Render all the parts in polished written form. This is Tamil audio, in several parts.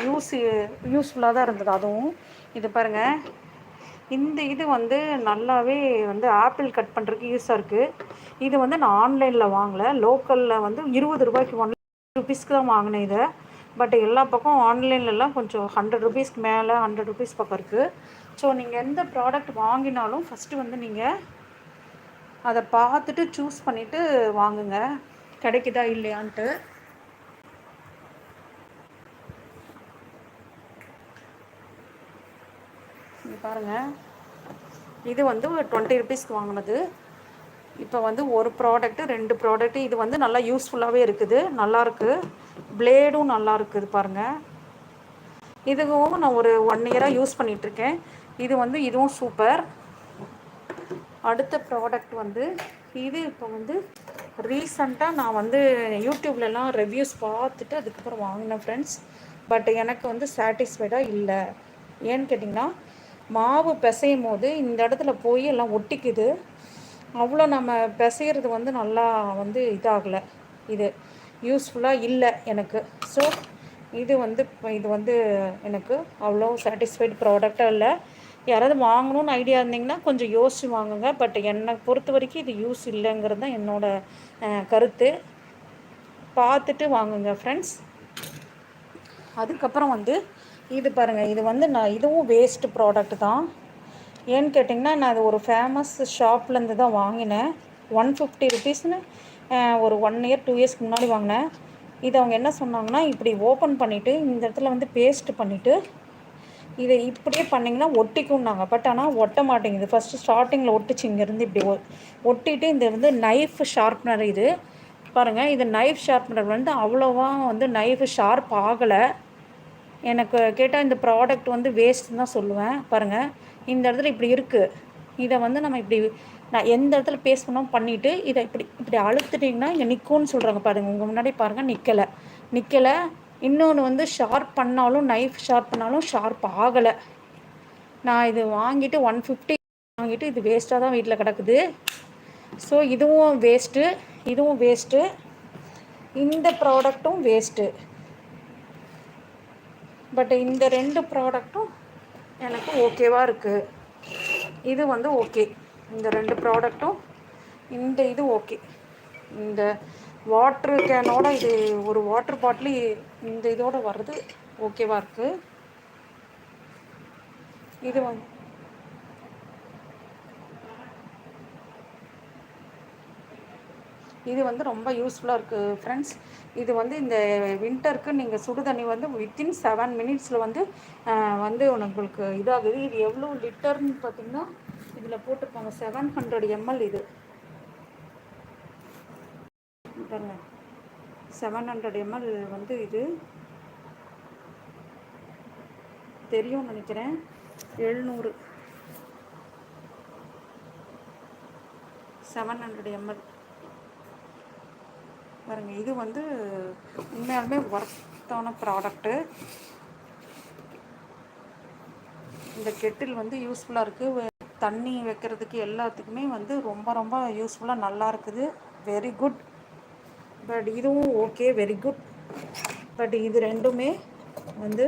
யூஸ் யூஸ்ஃபுல்லாக தான் இருந்தது அதுவும். இது பாருங்கள், இந்த இது வந்து நல்லாவே வந்து ஆப்பிள் கட் பண்ணுறதுக்கு யூஸாக இருக்குது. இது வந்து நான் ஆன்லைனில் வாங்கலை, லோக்கலில் வந்து 20 ரூபாய்க்கு ₹1 தான் வாங்கினேன் இதை. பட் எல்லா பக்கம் ஆன்லைன்லலாம் கொஞ்சம் 100 ருபீஸ்க்கு மேலே, 100 ருபீஸ் பக்கம் இருக்குது. ஸோ நீங்கள் எந்த ப்ராடக்ட் வாங்கினாலும் ஃபஸ்ட்டு வந்து நீங்கள் அதை பார்த்துட்டு சூஸ் பண்ணிவிட்டு வாங்குங்க, கிடைக்குதா இல்லையான்ட்டு. இது பாருங்கள், இது வந்து 20 ருபீஸ்க்கு வாங்கினது. இப்போ வந்து ஒரு ப்ராடக்ட்டு 2 ப்ராடக்ட்டு இது வந்து நல்லா யூஸ்ஃபுல்லாகவே இருக்குது, நல்லாயிருக்கு. பிளேடும் நல்லா இருக்குது பாருங்கள். இதுவும் நான் ஒரு 1 இயராக யூஸ் பண்ணிகிட்ருக்கேன். இது வந்து இதுவும் சூப்பர். அடுத்த ப்ராடக்ட் வந்து இது இப்போ வந்து ரீசண்டாக நான் வந்து யூடியூப்லலாம் ரிவ்யூஸ் பார்த்துட்டு அதுக்கப்புறம் வாங்கினேன் ஃப்ரெண்ட்ஸ். பட் எனக்கு வந்து சாட்டிஸ்ஃபைடாக இல்லை. ஏன்னு கேட்டிங்கன்னா, மாவு பிசையும் போது இந்த இடத்துல போய் எல்லாம் ஒட்டிக்குது. அவ்வளோ நம்ம பிசைகிறது வந்து நல்லா வந்து இதாகலை, இது யூஸ்ஃபுல்லாக இல்லை எனக்கு. ஸோ இது வந்து எனக்கு அவ்வளோ சாட்டிஸ்ஃபைடு ப்ராடக்டாக இல்லை. யாராவது வாங்கணும்னு ஐடியா இருந்தீங்கன்னா கொஞ்சம் யோசிச்சு வாங்குங்க. பட் என்னை பொறுத்த வரைக்கும் இது யூஸ் இல்லைங்கிறது தான் என்னோடய கருத்து. பார்த்துட்டு வாங்குங்க ஃப்ரெண்ட்ஸ். அதுக்கப்புறம் வந்து இது பாருங்கள், இது வந்து நான் இதுவும் வேஸ்ட்டு ப்ராடக்ட் தான். ஏன்னு கேட்டிங்கன்னா, நான் இது ஒரு ஃபேமஸ் ஷாப்லேருந்து தான் வாங்கினேன். 150 ருபீஸ்னு ஒரு 1 இயர் 2 இயர்ஸ்க்கு முன்னாடி வாங்கினேன். இது அவங்க என்ன சொன்னாங்கன்னா, இப்படி ஓப்பன் பண்ணிவிட்டு இந்த இடத்துல வந்து பேஸ்ட் பண்ணிவிட்டு இதை இப்படியே பண்ணிங்கன்னா ஒட்டிக்கும்னாங்க. பட் ஆனால் ஒட்ட மாட்டேங்குது. ஃபஸ்ட்டு ஸ்டார்டிங்கில் ஒட்டுச்சு, இங்கேருந்து இப்படி ஒட்டிட்டு இந்த வந்து நைஃப் ஷார்ப்னர் இது பாருங்கள். இது நைஃப் ஷார்ப்னர் வந்து அவ்வளோவா வந்து நைஃப் ஷார்ப் ஆகலை. எனக்கு கேட்டால் இந்த ப்ராடக்ட் வந்து வேஸ்ட்டுன்னு தான் சொல்லுவேன். பாருங்கள், இந்த இடத்துல இப்படி இருக்குது. இதை வந்து நம்ம இப்படி நான் எந்த இடத்துல பேஸ்ட் பண்ணோம் பண்ணிவிட்டு இதை இப்படி இப்படி அழுத்துட்டிங்கன்னா இங்கே நிற்கும்னு சொல்கிறாங்க. பாருங்கள், உங்கள் முன்னாடி பாருங்கள், நிற்கலை. இன்னொன்று வந்து ஷார்ப் பண்ணாலும், நைஃப் ஷார்ப் பண்ணாலும் ஷார்ப் ஆகலை. நான் இது வாங்கிட்டு 150 வாங்கிட்டு இது வேஸ்ட்டாக தான் வீட்டில் கிடக்குது. ஸோ இதுவும் வேஸ்ட்டு, இந்த ப்ராடக்ட்டும் வேஸ்ட்டு. பட் இந்த 2 ப்ராடக்ட்டும் எனக்கு ஓகேவாக இருக்குது. இது வந்து ஓகே, இந்த 2 ப்ராடக்ட்டும். இந்த இது ஓகே. இந்த வாட்ரு கேனோட இது ஒரு வாட்டர் பாட்டில் இந்த இதோடு வர்றது ஓகேவாக இருக்குது. இது வந்து ரொம்ப யூஸ்ஃபுல்லாக இருக்குது ஃப்ரெண்ட்ஸ். இது வந்து இந்த வின்டருக்கு நீங்கள் சுடு தண்ணி வந்து வித்தின் 7 மினிட்ஸில் வந்து உங்களுக்கு இதாகுது. இது எவ்வளோ லிட்டர்னு பார்த்தீங்கன்னா இதில் போட்டிருப்பாங்க 700 ml. இது பாருங்க, 700 ml வந்து இது தெரியும்னு நினைக்கிறேன். 700 ml பாருங்கள். இது வந்து உண்மையாலுமே ஒர்த்தான ப்ராடக்ட்டு. இந்த கெட்டில் வந்து யூஸ்ஃபுல்லாக இருக்குது. தண்ணி வைக்கிறதுக்கு எல்லாத்துக்குமே வந்து ரொம்ப ரொம்ப யூஸ்ஃபுல்லாக நல்லா இருக்குது. Very good. பட் இதுவும் ஓகே, வெரி குட். பட் இது ரெண்டுமே வந்து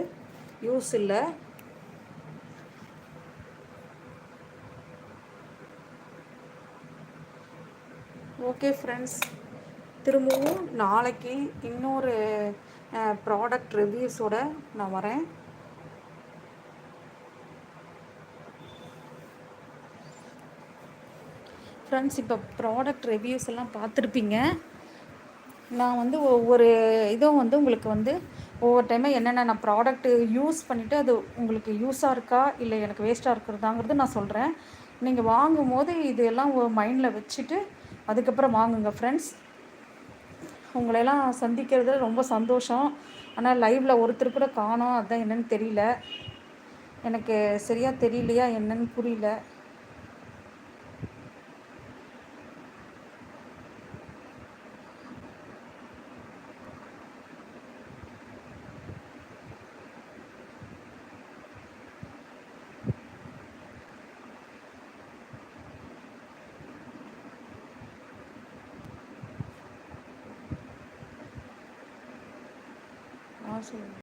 யூஸ் இல்லை. ஓகே ஃப்ரெண்ட்ஸ், திரும்பவும் நாளைக்கு இன்னொரு ப்ராடக்ட் ரிவ்யூஸோடு நான் வரேன். ஃப்ரெண்ட்ஸ், இப்போ ப்ராடக்ட் ரிவ்யூஸ் எல்லாம் பார்த்துருப்பீங்க. நான் வந்து ஒவ்வொரு இதுவும் வந்து உங்களுக்கு வந்து ஒவ்வொரு டைமும் என்னென்ன நான் ப்ராடக்ட்டு யூஸ் பண்ணிவிட்டு அது உங்களுக்கு யூஸாக இருக்கா இல்லை எனக்கு வேஸ்ட்டாக இருக்கிறதாங்கிறது நான் சொல்கிறேன். நீங்கள் வாங்கும் போது இதெல்லாம் மைண்டில் வச்சுட்டு அதுக்கப்புறம் வாங்குங்க ஃப்ரெண்ட்ஸ். உங்களையெல்லாம் சந்திக்கிறது ரொம்ப சந்தோஷம். ஆனால் லைவில் ஒருத்தர் கூட காணோம், அதுதான் என்னென்னு தெரியல. எனக்கு சரியாக தெரியலையா என்னன்னு புரியல. சொல்லுங்கள்.